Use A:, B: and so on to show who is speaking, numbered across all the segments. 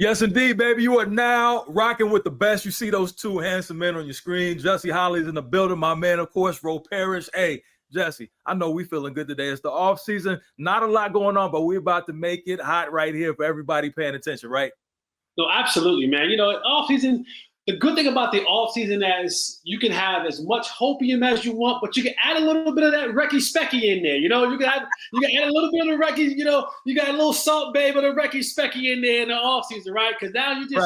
A: Yes, indeed, baby. You are now rocking with the best. You see those two handsome men on your screen. Jesse Holley's in the building. My man, of course, PARRISH. Hey, Jesse, I know we feeling good today. It's the off season. Not a lot going on, but we're about to make it hot right here for everybody paying attention, right?
B: No, absolutely, man. You know, off season. The good thing about the off season is you can have as much hopium as you want, but you can add a little bit of that Recky Specky in there. You know, you can add a little bit of the Recky. You know, you got a little Salt Bae, but a Recky Specky in there in the off season, right? Because now you just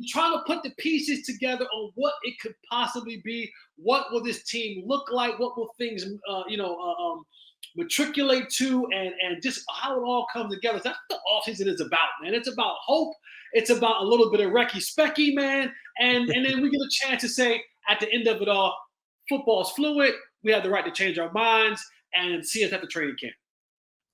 B: trying to put the pieces together on what it could possibly be. What will this team look like? What will things, matriculate to, and just how it all comes together. So that's what the offseason is about, man. It's about hope. It's about a little bit of Recky Specky, man. And then we get a chance to say at the end of it all, football's fluid. We have the right to change our minds and see us at the training camp.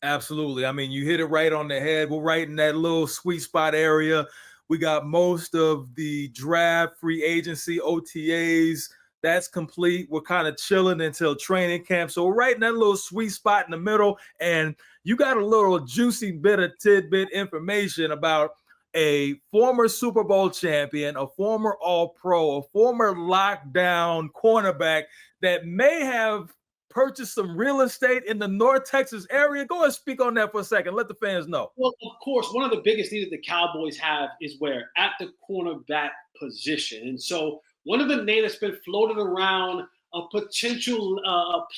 A: Absolutely. I mean, you hit it right on the head. We're right in that little sweet spot area. We got most of the draft, free agency, OTAs. That's complete. We're kind of chilling until training camp. So we're right in that little sweet spot in the middle. And you got a little juicy bit of tidbit information about a former Super Bowl champion, a former All-Pro, a former lockdown cornerback that may have purchased some real estate in the North Texas area. Go ahead and speak on that for a second. Let the fans know.
B: Well, of course, one of the biggest needs that the Cowboys have is where? At the cornerback position. And so one of the names that's been floated around, a potential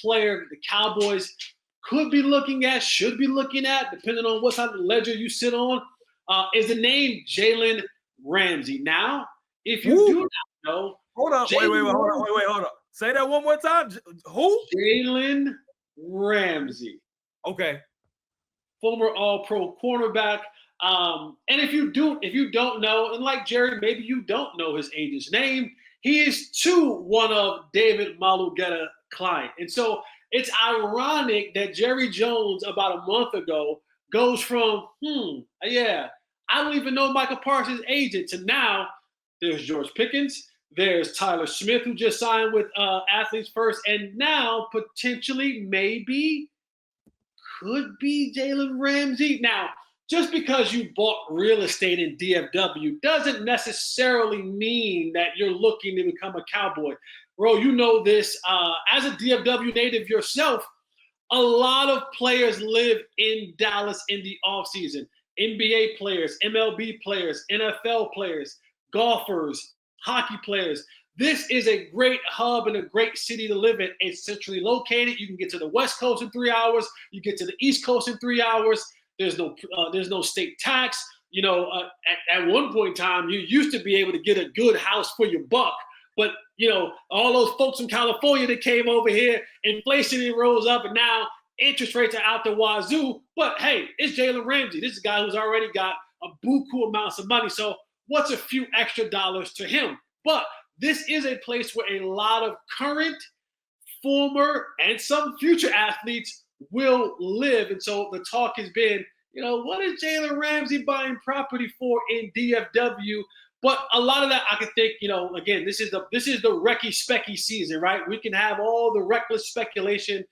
B: player the Cowboys could be looking at, should be looking at, depending on what type of ledger you sit on, is the name Jalen Ramsey. Now, if you do not know,
A: hold on, wait, hold on. Say that one more time. Who?
B: Jalen Ramsey.
A: Okay.
B: Former All-Pro cornerback. And if you don't know, and like Jerry, maybe you don't know his agent's name, he is one of David Malugeta's client. And so it's ironic that Jerry Jones about a month ago goes from, I don't even know Michael Parsons' agent, to now there's George Pickens, there's Tyler Smith, who just signed with Athletes First, and now potentially maybe could be Jalen Ramsey. Now, just because you bought real estate in DFW doesn't necessarily mean that you're looking to become a Cowboy. Bro, you know this. As a DFW native yourself, a lot of players live in Dallas in the offseason. NBA players, MLB players, NFL players, golfers, hockey players. This is a great hub and a great city to live in. It's centrally located. You can get to the West Coast in 3 hours. You get to the East Coast in 3 hours. There's no state tax. You know, at one point in time, you used to be able to get a good house for your buck. But, you know, all those folks from California that came over here, inflation rose up, and now interest rates are out the wazoo. But, hey, it's Jalen Ramsey. This is a guy who's already got a buku amounts of money. So what's a few extra dollars to him? But this is a place where a lot of current, former, and some future athletes will live. And so the talk has been, you know, what is Jalen Ramsey buying property for in DFW? But a lot of that, I can think, you know, again, this is the Recky Specky season, right? We can have all the reckless speculation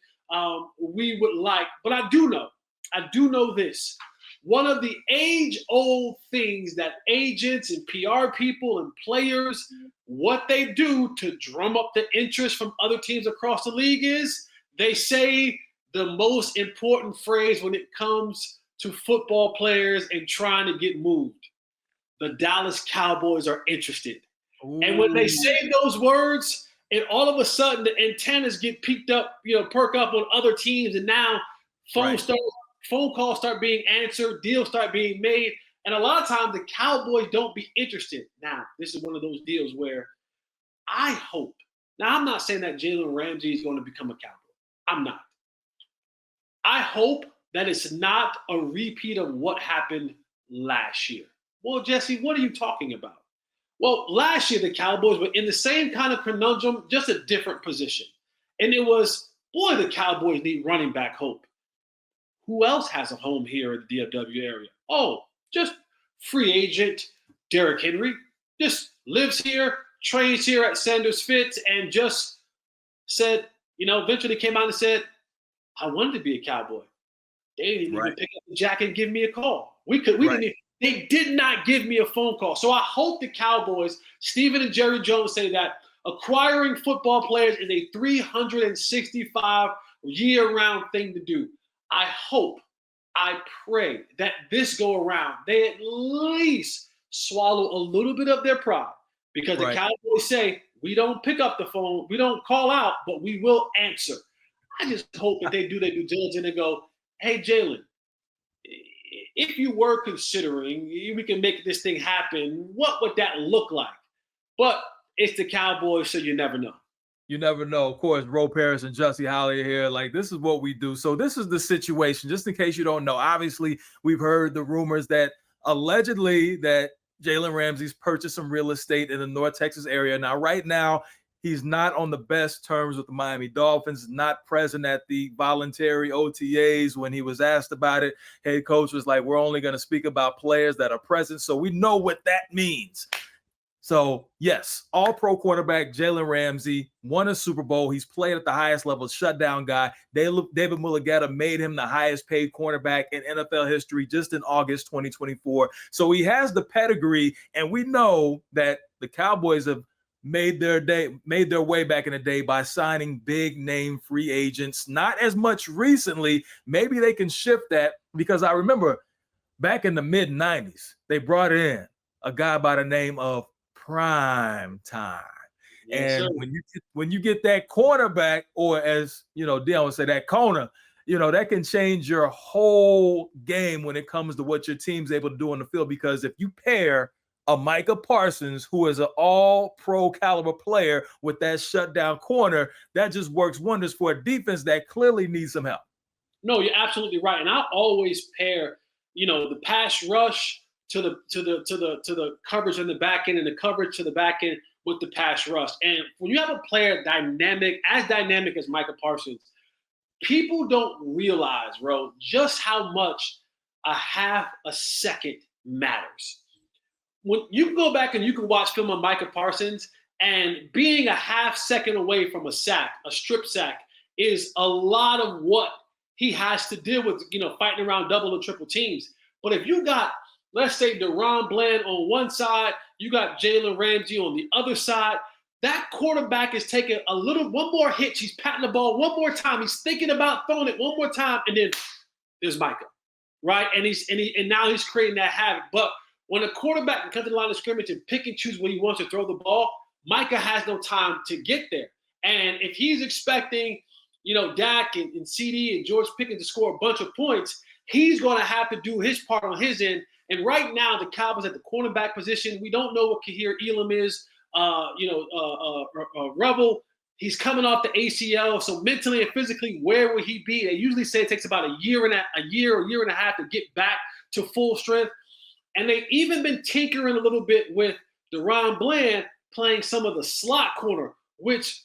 B: we would like. But I do know this. One of the age-old things that agents and PR people and players, what they do to drum up the interest from other teams across the league is they say the most important phrase when it comes to football players and trying to get moved. The Dallas Cowboys are interested. Ooh. And when they say those words, and all of a sudden the antennas get peaked up, you know, perk up on other teams, and now phone calls start being answered, deals start being made, and a lot of times the Cowboys don't be interested. Now, this is one of those deals where I hope. Now, I'm not saying that Jalen Ramsey is going to become a Cowboy. I'm not. I hope that it's not a repeat of what happened last year. Well, Jesse, what are you talking about? Well, last year the Cowboys were in the same kind of conundrum, just a different position. And it was, boy, the Cowboys need running back hope. Who else has a home here in the DFW area? Oh, just free agent Derrick Henry. Just lives here, trains here at Sanders Fitz, and just said, you know, eventually came out and said, I wanted to be a Cowboy. They didn't even pick up the jacket and give me a call. They They did not give me a phone call. So I hope the Cowboys, Stephen and Jerry Jones, say that acquiring football players is a 365 year-round thing to do. I hope, I pray that this go around, they at least swallow a little bit of their pride, because the Cowboys say, we don't pick up the phone, we don't call out, but we will answer. I just hope that they do their due diligence and go, hey, Jalen, if you were considering we can make this thing happen, what would that look like? But it's the Cowboys, so you never know.
A: You never know. Of course, PARRISH and JESSE HOLLEY here. Like, this is what we do. So this is the situation, just in case you don't know. Obviously, we've heard the rumors that allegedly that Jalen Ramsey's purchased some real estate in the North Texas area. Now, right now, he's not on the best terms with the Miami Dolphins, not present at the voluntary OTAs. When he was asked about it, head coach was like, we're only going to speak about players that are present. So we know what that means. So, yes, all-pro quarterback Jalen Ramsey won a Super Bowl. He's played at the highest level, shutdown guy. David Mulugheta made him the highest-paid cornerback in NFL history just in August 2024. So he has the pedigree, and we know that the Cowboys have made their way back in the day by signing big-name free agents. Not as much recently. Maybe they can shift that, because I remember back in the mid-'90s, they brought in a guy by the name of Prime Time. Yes, and when you get that cornerback, or as you know, Dion would say, that corner, you know, that can change your whole game when it comes to what your team's able to do on the field. Because if you pair a Micah Parsons, who is an all-pro caliber player, with that shutdown corner, that just works wonders for a defense that clearly needs some help.
B: No, you're absolutely right. And I always pair, you know, the pass rush to the coverage in the back end, and the coverage to the back end with the pass rush. And when you have a player dynamic as Micah Parsons, people don't realize, bro, just how much a half a second matters. When you can go back and you can watch film on Micah Parsons, and being a half second away from a sack, a strip sack, is a lot of what he has to deal with, you know, fighting around double and triple teams. But if you got, let's say, DaRon Bland on one side, you got Jalen Ramsey on the other side, that quarterback is taking one more hit. He's patting the ball one more time. He's thinking about throwing it one more time, and then there's Micah, right? And now he's creating that havoc. But when a quarterback can come to the line of scrimmage and pick and choose when he wants to throw the ball, Micah has no time to get there. And if he's expecting, you know, Dak and CD and George Pickens to score a bunch of points, he's going to have to do his part on his end. And right now, the Cowboys at the cornerback position, we don't know what Kahir Elam is. Rebel, he's coming off the ACL, so mentally and physically, where will he be? They usually say it takes about a year and a half to get back to full strength. And they've even been tinkering a little bit with DaRon Bland playing some of the slot corner, which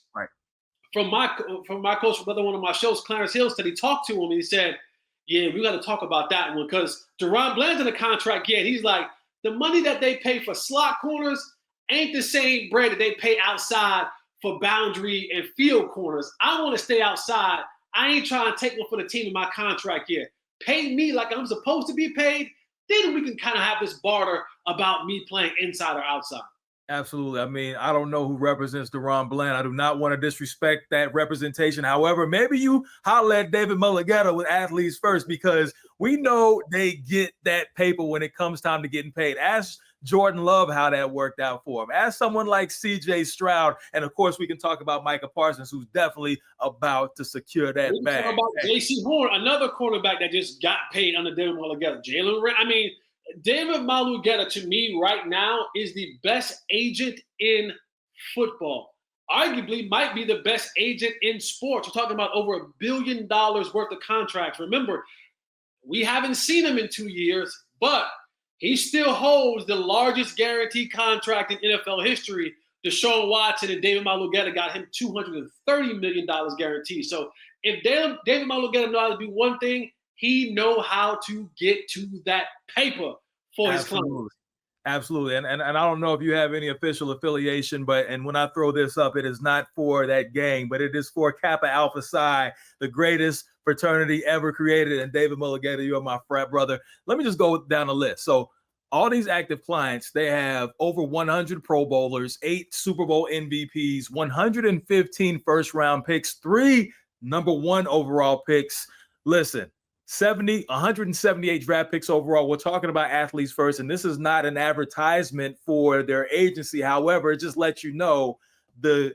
B: from my coach from one of my shows, Clarence Hill, said he talked to him and he said, yeah, we got to talk about that one, because DaRon Bland's in a contract yet. He's like, the money that they pay for slot corners ain't the same bread that they pay outside for boundary and field corners. I want to stay outside. I ain't trying to take one for the team in my contract yet. Pay me like I'm supposed to be paid. Then we can kind of have this barter about me playing inside or outside.
A: Absolutely. I mean, I don't know who represents DaRon Bland. I do not want to disrespect that representation. However, maybe you holler at David Mulugheta with Athletes First, because we know they get that paper when it comes time to getting paid. Ask Jordan Love how that worked out for him. Ask someone like C.J. Stroud. And, of course, we can talk about Micah Parsons, who's definitely about to secure that bag.
B: Talk about J.C. Horn, another cornerback that just got paid under David Mulugheta. David Mulugheta, to me right now, is the best agent in football. Arguably might be the best agent in sports. We're talking about over $1 billion worth of contracts. Remember, we haven't seen him in 2 years, but he still holds the largest guaranteed contract in NFL history. Deshaun Watson and David Mulugheta got him $230 million guaranteed. So if David Mulugheta knows how to do one thing, he know how to get to that paper for his client.
A: Absolutely. And I don't know if you have any official affiliation, and when I throw this up, it is not for that gang, but it is for Kappa Alpha Psi, the greatest fraternity ever created. And David Mulugheta, you are my frat brother. Let me just go down the list. So all these active clients, they have over 100 Pro Bowlers, 8 Super Bowl MVPs, 115 first-round picks, 3 #1 overall picks. Listen, 178 draft picks overall. We're talking about athletes first, and this is not an advertisement for their agency. However, it just lets you know the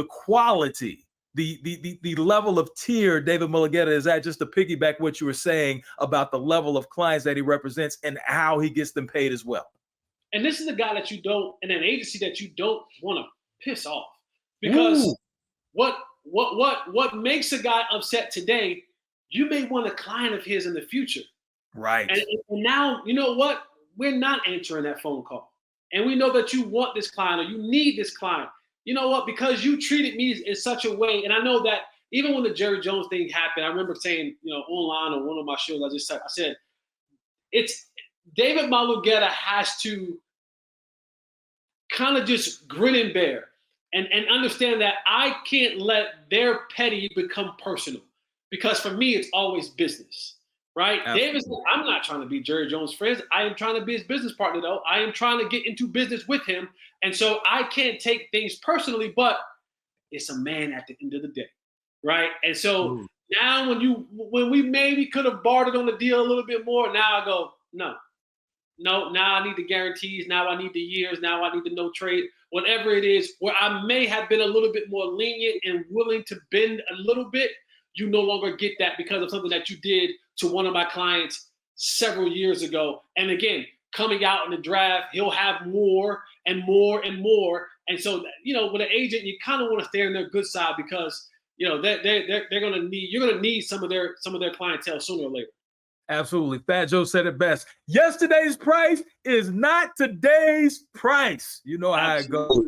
A: quality, the level of tier David Mulugheta is at, just to piggyback what you were saying about the level of clients that he represents and how he gets them paid as well.
B: And this is a guy that you don't, in an agency that you don't want to piss off, because
A: Ooh.
B: what makes a guy upset today, you may want a client of his in the future.
A: Right.
B: And now, you know what? We're not answering that phone call. And we know that you want this client or you need this client. You know what? Because you treated me in such a way. And I know that even when the Jerry Jones thing happened, I remember saying, online on one of my shows, I said, it's David Mulugheta has to kind of just grin and bear and understand that I can't let their petty become personal. Because for me, it's always business, right?
A: Absolutely.
B: David said, I'm not trying to be Jerry Jones' friends. I am trying to be his business partner, though. I am trying to get into business with him. And so I can't take things personally, but it's a man at the end of the day, right? And so now when we maybe could have bartered on the deal a little bit more, now I go, no, now I need the guarantees. Now I need the years. Now I need the no trade, whatever it is, where I may have been a little bit more lenient and willing to bend a little bit. You no longer get that because of something that you did to one of my clients several years ago. And again, coming out in the draft, he'll have more and more and more. And so, with an agent, you kind of want to stay on their good side because, you're going to need some of their clientele sooner or later.
A: Absolutely. Fat Joe said it best. Yesterday's price is not today's price. You know how it goes.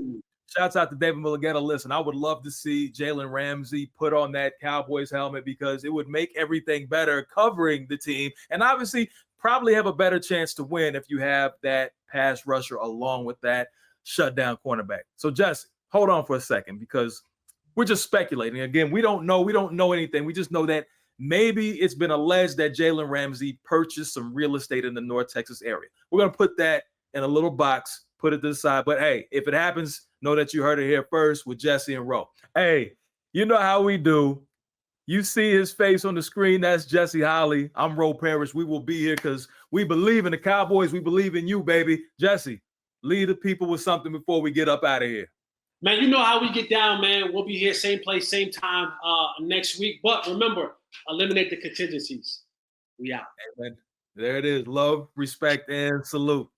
A: Shouts out to David Mulugheta. Listen, I would love to see Jalen Ramsey put on that Cowboys helmet because it would make everything better covering the team, and obviously probably have a better chance to win if you have that pass rusher along with that shutdown cornerback. So Jesse, hold on for a second because we're just speculating. Again, we don't know anything. We just know that maybe it's been alleged that Jalen Ramsey purchased some real estate in the North Texas area. We're going to put that in a little box, put it to the side. But hey, if it happens, know that you heard it here first with Jesse and Ro. Hey, you know how we do. You see his face on the screen. That's Jesse Holley. I'm Ro Parrish. We will be here because we believe in the Cowboys. We believe in you, baby. Jesse, lead the people with something before we get up out of here.
B: Man, you know how we get down, man. We'll be here same place, same time next week. But remember, eliminate the contingencies. We out.
A: Amen. There it is. Love, respect, and salute.